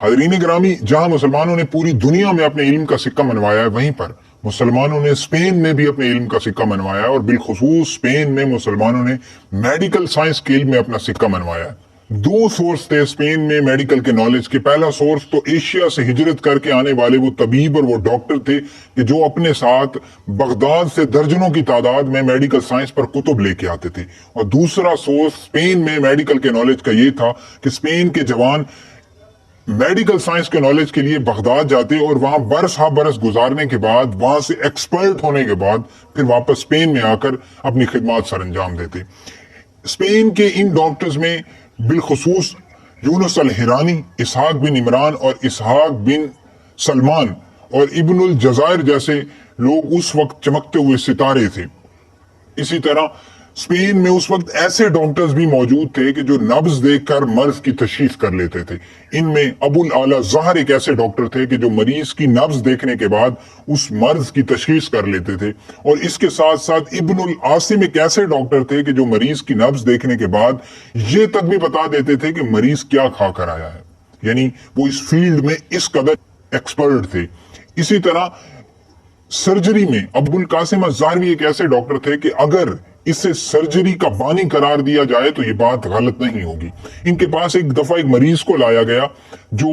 हाज़रीन गिरामी, जहां मुसलमानों ने पूरी दुनिया में अपने इल्म का सिक्का मनवाया है, वहीं पर मुसलमानों ने स्पेन में भी अपने इल्म का सिक्का मनवाया है, और बिलखुसूस स्पेन में मुसलमानों ने मेडिकल साइंस के इल्म में अपना सिक्का मनवाया है। दो सोर्स थे स्पेन में मेडिकल के नॉलेज के। पहला सोर्स तो एशिया से हिजरत करके आने वाले वो तबीब और वो डॉक्टर थे कि जो अपने साथ बगदाद से दर्जनों की तादाद में मेडिकल साइंस पर कुतुब लेके आते थे। और दूसरा सोर्स स्पेन में मेडिकल के नॉलेज का ये था कि स्पेन के जवान मेडिकल साइंस के नॉलेज के लिए बगदाद जाते और वहां बरस हा बरस गुजारने के बाद, वहां से एक्सपर्ट होने के बाद फिर वापस स्पेन में आकर अपनी खिदमत सर अंजाम देते। स्पेन के इन डॉक्टर्स में बिलखुसूस यूनुस अल हिरानी, इसहाक बिन इमरान और इसहाक बिन सलमान और इब्नुल जजायर जैसे लोग उस वक्त चमकते हुए सितारे थे। इसी तरह स्पेन में उस वक्त ऐसे डॉक्टर्स भी मौजूद थे कि जो नब्ज देखकर मर्ज की तशखीस कर लेते थे। इनमें अबुल आला ज़हर एक ऐसे डॉक्टर थे कि जो मरीज की नब्ज देखने के बाद उस मर्ज की तशखीस कर लेते थे। और इसके साथ साथ इब्नुल आसिम एक ऐसे डॉक्टर थे कि जो मरीज की नब्ज देखने के बाद ये तक भी बता देते थे कि मरीज क्या खा कर आया है। यानी वो इस फील्ड में इस कदर एक्सपर्ट थे। इसी तरह सर्जरी में अबुल कासिम अज़्ज़ारवी एक ऐसे डॉक्टर थे कि अगर इसे सर्जरी का बानी करार दिया जाए तो ये बात गलत नहीं होगी। इनके पास एक दफा एक मरीज को लाया गया जो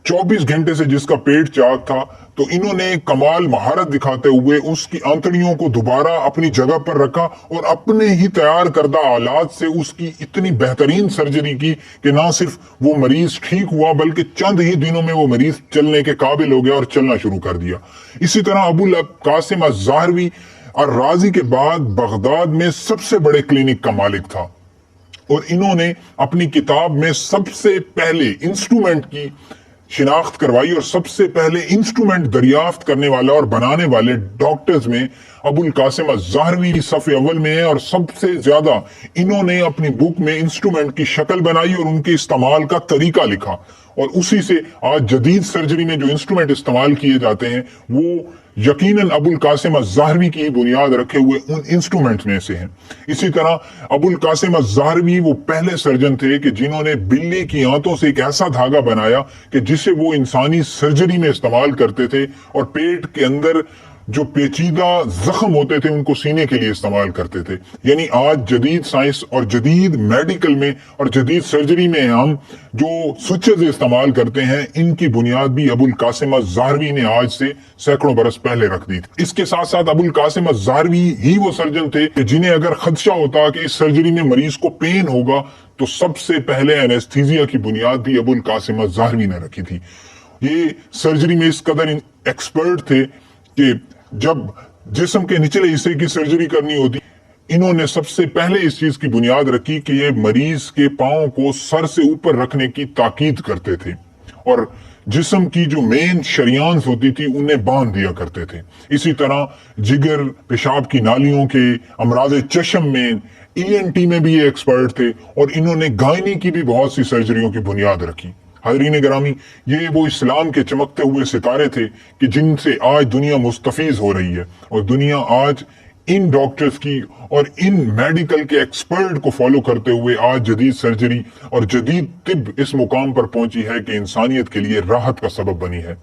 24 घंटे से जिसका पेट चाक था, तो इन्होंने कमाल महारत दिखाते हुए उसकी आंतड़ियों को दोबारा अपनी जगह पर रखा और अपने ही तैयार करदा आलात से उसकी इतनी बेहतरीन सर्जरी की कि ना सिर्फ वो मरीज ठीक हुआ बल्कि चंद ही दिनों में वो मरीज चलने के काबिल हो गया और चलना शुरू कर दिया। इसी तरह अबुल कासिम अज़्ज़ारवी और राजी के बाद बगदाद में सबसे बड़े क्लिनिक का मालिक था, और इन्होंने अपनी किताब में सबसे पहले इंस्ट्रूमेंट की शिनाख्त करवाई और सबसे पहले इंस्ट्रूमेंट दरियाफ्त करने वाला और बनाने वाले डॉक्टर्स में अबुल कासिम अज़्ज़ारवी सफ़े अव्वल में है। और सबसे ज्यादा इन्होंने अपनी बुक में इंस्ट्रूमेंट की शक्ल बनाई और उनके इस्तेमाल का तरीका लिखा, और उसी से आज जदीद सर्जरी में जो इंस्ट्रूमेंट इस्तेमाल किए जाते हैं वो यकीनन अबुल कासिम अज़्ज़ारवी की बुनियाद रखे हुए उन इंस्ट्रूमेंट में से हैं। इसी तरह अबुल कासिम अज़्ज़ारवी वो पहले सर्जन थे कि जिन्होंने बिल्ली की आंतों से एक ऐसा धागा बनाया कि जिसे वो इंसानी सर्जरी में इस्तेमाल करते थे, और पेट के अंदर जो पेचीदा जख्म होते थे उनको सीने के लिए इस्तेमाल करते थे। यानी आज जदीद साइंस और जदीद मेडिकल में और जदीद सर्जरी में हम जो स्विचेस इस्तेमाल करते हैं, इनकी बुनियाद भी अबुल कासिम अज़्ज़ारवी ने आज से सैकड़ों बरस पहले रख दी थी। इसके साथ साथ अबुल कासिम अज़्ज़ारवी ही वो सर्जन थे कि जिन्हें अगर खदशा होता कि इस सर्जरी में मरीज को पेन होगा तो सबसे पहले एनेस्थीसिया की बुनियाद भी अबुल कासिम अज़्ज़ारवी ने रखी थी। ये सर्जरी में इस कदर एक्सपर्ट थे कि जब जिस्म के निचले हिस्से की सर्जरी करनी होती, इन्होंने सबसे पहले इस चीज की बुनियाद रखी कि ये मरीज के पांव को सर से ऊपर रखने की ताकीद करते थे और जिस्म की जो मेन शरियान होती थी उन्हें बांध दिया करते थे। इसी तरह जिगर, पेशाब की नालियों के अमराज चश्म में, ENT में भी ये एक्सपर्ट थे, और इन्होंने गायनी की भी बहुत सी सर्जरियों की बुनियाद रखी। हाज़रीन गिरामी, ये वो इस्लाम के चमकते हुए सितारे थे कि जिनसे आज दुनिया मुस्तफीज हो रही है, और दुनिया आज इन डॉक्टर्स की और इन मेडिकल के एक्सपर्ट को फॉलो करते हुए आज जदीद सर्जरी और जदीद तिब इस मुकाम पर पहुंची है कि इंसानियत के लिए राहत का सबब बनी है।